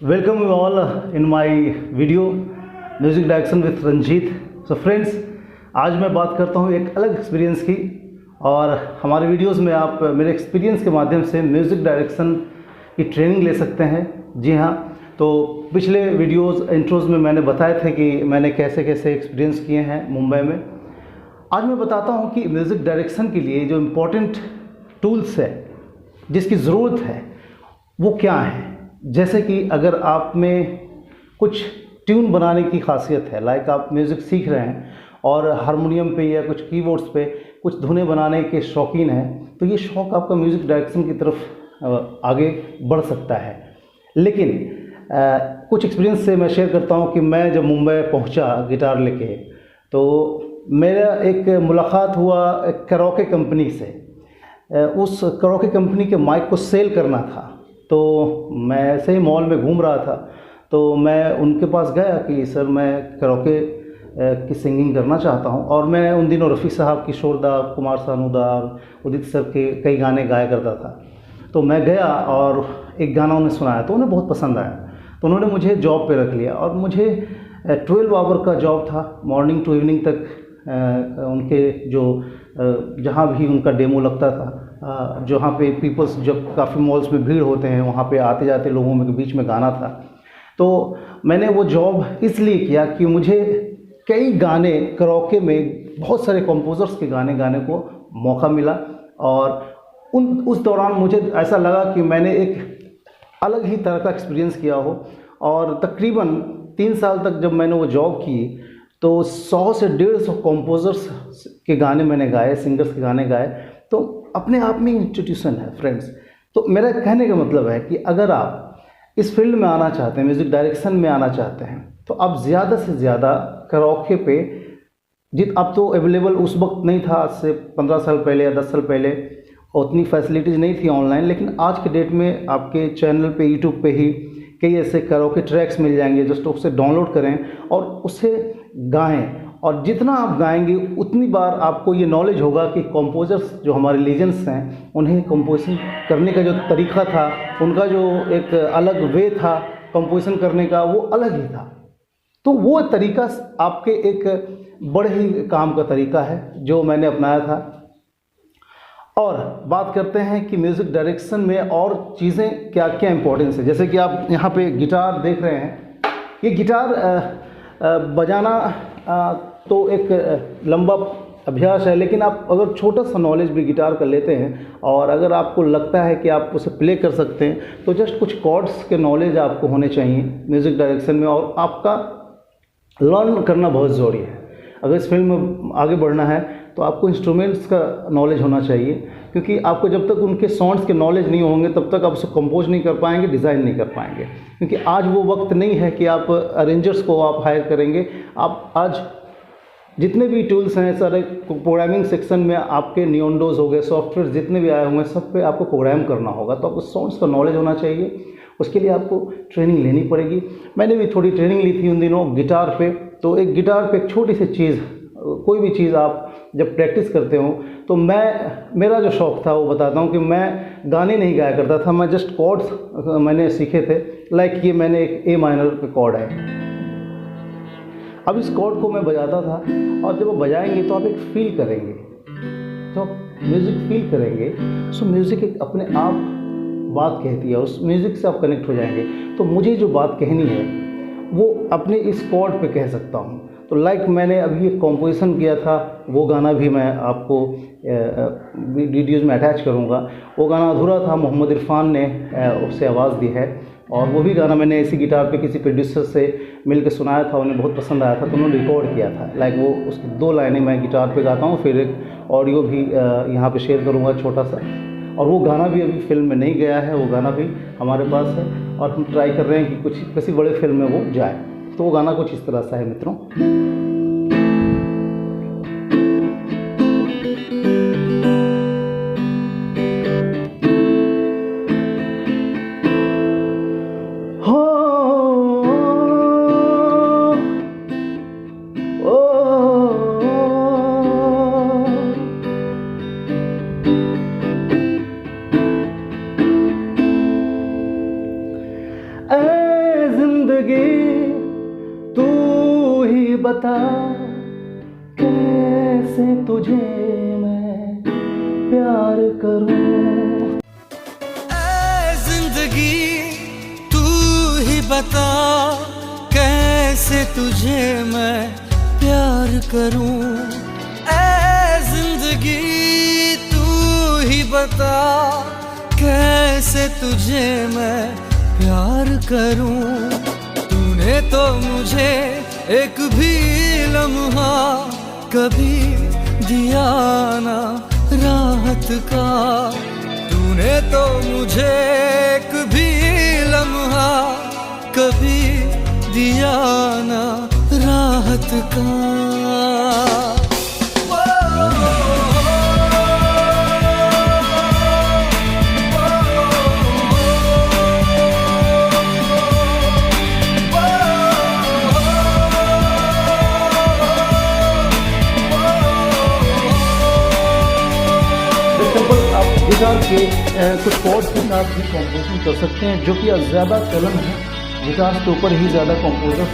Welcome you all in my video music direction with Ranjit. So friends, आज मैं बात करता हूँ एक अलग एक्सपीरियंस की, और हमारे वीडियोस में आप मेरे एक्सपीरियंस के माध्यम से म्यूज़िक डायरेक्शन की ट्रेनिंग ले सकते हैं। जी हाँ, तो पिछले वीडियोस इंट्रोज में मैंने बताए थे कि मैंने कैसे कैसे एक्सपीरियंस किए हैं मुंबई में। आज मैं बताता हूँ कि म्यूज़िक डायरेक्शन के लिए जो इम्पोर्टेंट टूल्स है, जिसकी ज़रूरत है, वो क्या है। जैसे कि अगर आप में कुछ ट्यून बनाने की खासियत है, लाइक आप म्यूज़िक सीख रहे हैं और हारमोनियम पे या कुछ कीबोर्ड्स पे कुछ धुनें बनाने के शौकीन हैं, तो ये शौक़ आपका म्यूज़िक डायरेक्शन की तरफ आगे बढ़ सकता है। लेकिन कुछ एक्सपीरियंस से मैं शेयर करता हूँ कि मैं जब मुंबई पहुँचा गिटार लेके, तो मेरा एक मुलाकात हुआ एक कराओके कंपनी से। उस कराओके कंपनी के माइक को सेल करना था, तो मैं ऐसे ही मॉल में घूम रहा था, तो मैं उनके पास गया कि सर मैं कराओके की सिंगिंग करना चाहता हूं। और मैं उन दिनों रफ़ी साहब, किशोरदा, कुमार सानूदा और उदित सर के कई गाने गाया करता था। तो मैं गया और एक गाना उन्हें सुनाया, तो उन्हें बहुत पसंद आया, तो उन्होंने मुझे जॉब पे रख लिया। और मुझे 12 आवर का जॉब था, मॉर्निंग टू इवनिंग तक। उनके जो जहाँ भी उनका डेमो लगता था, जहाँ पे पीपल्स, जब काफ़ी मॉल्स में भीड़ होते हैं, वहाँ पे आते जाते लोगों में के बीच में गाना था। तो मैंने वो जॉब इसलिए किया कि मुझे कई गाने कराओके में बहुत सारे कंपोज़र्स के गाने गाने को मौका मिला। और उस दौरान मुझे ऐसा लगा कि मैंने एक अलग ही तरह का एक्सपीरियंस किया हो। और तकरीबन 3 साल तक जब मैंने वो जॉब की, तो 100 से 150 कंपोज़र्स के गाने मैंने गाए, सिंगर्स के गाने गाए। तो अपने आप में इंस्टीट्यूशन है फ्रेंड्स। तो मेरा कहने का मतलब है कि अगर आप इस फील्ड में आना चाहते हैं, म्यूज़िक डायरेक्शन में आना चाहते हैं, तो आप ज़्यादा से ज़्यादा कराओके पे, अब तो अवेलेबल उस वक्त नहीं था, आज से 15 साल पहले या 10 साल पहले उतनी फैसिलिटीज़ नहीं थी ऑनलाइन, लेकिन आज के डेट में आपके चैनल पे, यूट्यूब पे ही कई ऐसे कराओके ट्रैक्स मिल जाएंगे। जस्ट उसे डाउनलोड करें और उसे गाएं, और जितना आप गाएंगे उतनी बार आपको ये नॉलेज होगा कि कंपोज़र्स जो हमारे लीजेंड्स हैं, उन्हें कंपोजिशन करने का जो तरीका था, उनका जो एक अलग वे था कंपोजिशन करने का, वो अलग ही था। तो वो तरीका आपके एक बड़े ही काम का तरीका है जो मैंने अपनाया था। और बात करते हैं कि म्यूज़िक डायरेक्शन में और चीज़ें क्या क्या इंपॉर्टेंस है। जैसे कि आप यहाँ पे गिटार देख रहे हैं, ये गिटार बजाना तो एक लंबा अभ्यास है, लेकिन आप अगर छोटा सा नॉलेज भी गिटार का लेते हैं और अगर आपको लगता है कि आप उसे प्ले कर सकते हैं, तो जस्ट कुछ कॉर्ड्स के नॉलेज आपको होने चाहिए म्यूज़िक डायरेक्शन में, और आपका लर्न करना बहुत ज़रूरी है। अगर इस फील्ड में आगे बढ़ना है तो आपको इंस्ट्रूमेंट्स का नॉलेज होना चाहिए, क्योंकि आपको जब तक उनके साउंड्स के नॉलेज नहीं होंगे तब तक आप उसे कंपोज नहीं कर पाएंगे, डिज़ाइन नहीं कर पाएंगे। क्योंकि आज वो वक्त नहीं है कि आप अरेंजर्स को आप हायर करेंगे। आप आज जितने भी टूल्स हैं, सारे प्रोग्रामिंग सेक्शन में आपके नियोंडोज हो गए, सॉफ्टवेयर जितने भी आए होंगे, सब पे आपको प्रोग्राम करना होगा। तो आपको साउंड्स का नॉलेज होना चाहिए, उसके लिए आपको ट्रेनिंग लेनी पड़ेगी। मैंने भी थोड़ी ट्रेनिंग ली थी उन दिनों गिटार पे। तो एक गिटार पे एक छोटी सी चीज़, कोई भी चीज़ आप जब प्रैक्टिस करते हो, तो मेरा जो शौक़ था वो बताता हूँ कि मैं गाने नहीं गाया करता था, मैं जस्ट कॉर्ड्स मैंने सीखे थे। लाइक ये मैंने एक ए माइनर पे कॉर्ड है, अब इस कॉर्ड को मैं बजाता था, और जब वो बजाएंगे तो आप एक फील करेंगे, तो आप म्यूज़िक फील करेंगे। सो म्यूज़िक एक अपने आप बात कहती है, उस म्यूज़िक से आप कनेक्ट हो जाएंगे। तो मुझे जो बात कहनी है वो अपने इस कॉर्ड पे कह सकता हूँ। तो लाइक मैंने अभी एक कॉम्पोजिशन किया था, वो गाना भी मैं आपको वीडियोज़ में अटैच करूँगा। वो गाना अधूरा था, मोहम्मद इरफान ने उससे आवाज़ दी है, और वो भी गाना मैंने इसी गिटार पे किसी प्रोड्यूसर से मिलकर सुनाया था, उन्हें बहुत पसंद आया था, तो उन्होंने रिकॉर्ड किया था। लाइक वो उसकी 2 लाइनें मैं गिटार पे गाता हूँ, फिर एक ऑडियो भी यहाँ पे शेयर करूँगा छोटा सा। और वो गाना भी अभी फिल्म में नहीं गया है, वो गाना भी हमारे पास है, और हम ट्राई कर रहे हैं कि किसी बड़े फिल्म में वो जाए। तो वो गाना कुछ इस तरह सा है मित्रों। जिंदगी तू ही बता, कैसे तुझे मैं प्यार करूं। ऐ जिंदगी तू ही बता, कैसे तुझे मैं प्यार करूं। ऐ जिंदगी तू ही बता, कैसे तुझे मैं प्यार करूं। तूने तो मुझे एक भी लम्हा कभी दिया ना राहत का। तूने तो मुझे एक भी लम्हा कभी दिया ना राहत का। आप गिटार के कुछ कॉर्ड्स के साथ भी कॉम्पोजिशन कर सकते हैं, जो कि आज ज़्यादा चलन है। गिटार के ऊपर ही ज़्यादा कॉम्पोजर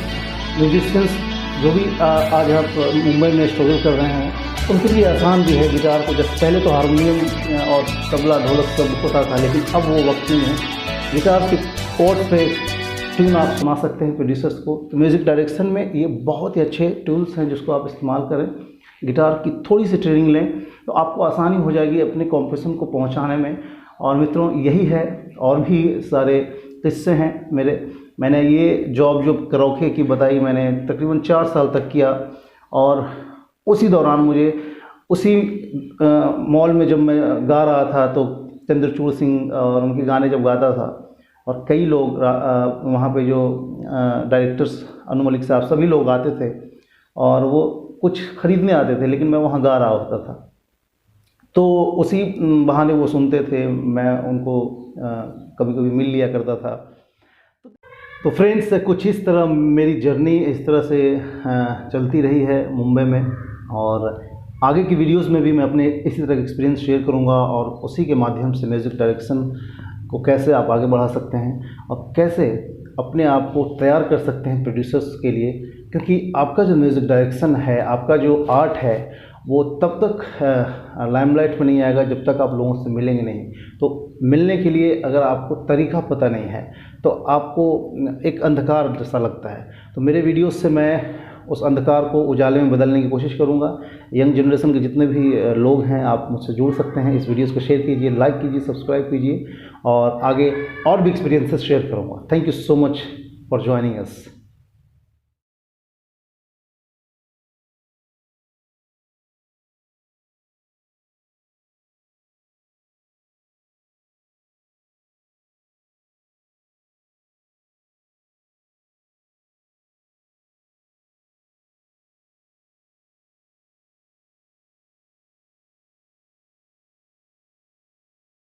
म्यूजिशियंस जो भी आज आप मुंबई में स्ट्रगल कर रहे हैं, उनके लिए आसान भी है गिटार को। जैसे पहले तो हारमोनियम और तबला ढोलक सब होता था, लेकिन अब वो वक्त नहीं है। गिटार के कॉर्ड्स पे ट्यून आप सुना सकते हैं प्रोड्यूसर्स को। तो म्यूज़िक डायरेक्शन में ये बहुत ही अच्छे टूल्स हैं जिसको आप इस्तेमाल करें। गिटार की थोड़ी सी ट्रेनिंग लें तो आपको आसानी हो जाएगी अपने कॉम्पोजिशन को पहुंचाने में। और मित्रों यही है, और भी सारे किस्से हैं मेरे। मैंने ये जॉब जो कराओके की बताई, मैंने तकरीबन 4 साल तक किया। और उसी दौरान मुझे उसी मॉल में जब मैं गा रहा था तो चंद्रचूड़ सिंह और उनके गाने जब गाता था, और कई लोग वहाँ पे जो डायरेक्टर्स अनु मलिक साहब सभी लोग आते थे और वो कुछ ख़रीदने आते थे, लेकिन मैं वहाँ गा रहा होता था। तो उसी बहाने वो सुनते थे, मैं उनको कभी कभी मिल लिया करता था। तो फ्रेंड्स, कुछ इस तरह मेरी जर्नी इस तरह से चलती रही है मुंबई में। और आगे की वीडियोस में भी मैं अपने इसी तरह के एक्सपीरियंस शेयर करूंगा, और उसी के माध्यम से म्यूज़िक डायरेक्शन को कैसे आप आगे बढ़ा सकते हैं और कैसे अपने आप को तैयार कर सकते हैं प्रोड्यूसर्स के लिए। क्योंकि आपका जो म्यूज़िक डायरेक्शन है, आपका जो आर्ट है, वो तब तक लाइमलाइट में नहीं आएगा जब तक आप लोगों से मिलेंगे नहीं। तो मिलने के लिए अगर आपको तरीका पता नहीं है तो आपको एक अंधकार जैसा लगता है। तो मेरे वीडियोस से मैं उस अंधकार को उजाले में बदलने की कोशिश करूंगा। यंग जनरेशन के जितने भी लोग हैं, आप मुझसे जुड़ सकते हैं। इस वीडियोस को शेयर कीजिए, लाइक कीजिए, सब्सक्राइब कीजिए, और आगे और भी एक्सपीरियंसेस शेयर करूंगा। Thank you so much for joining us.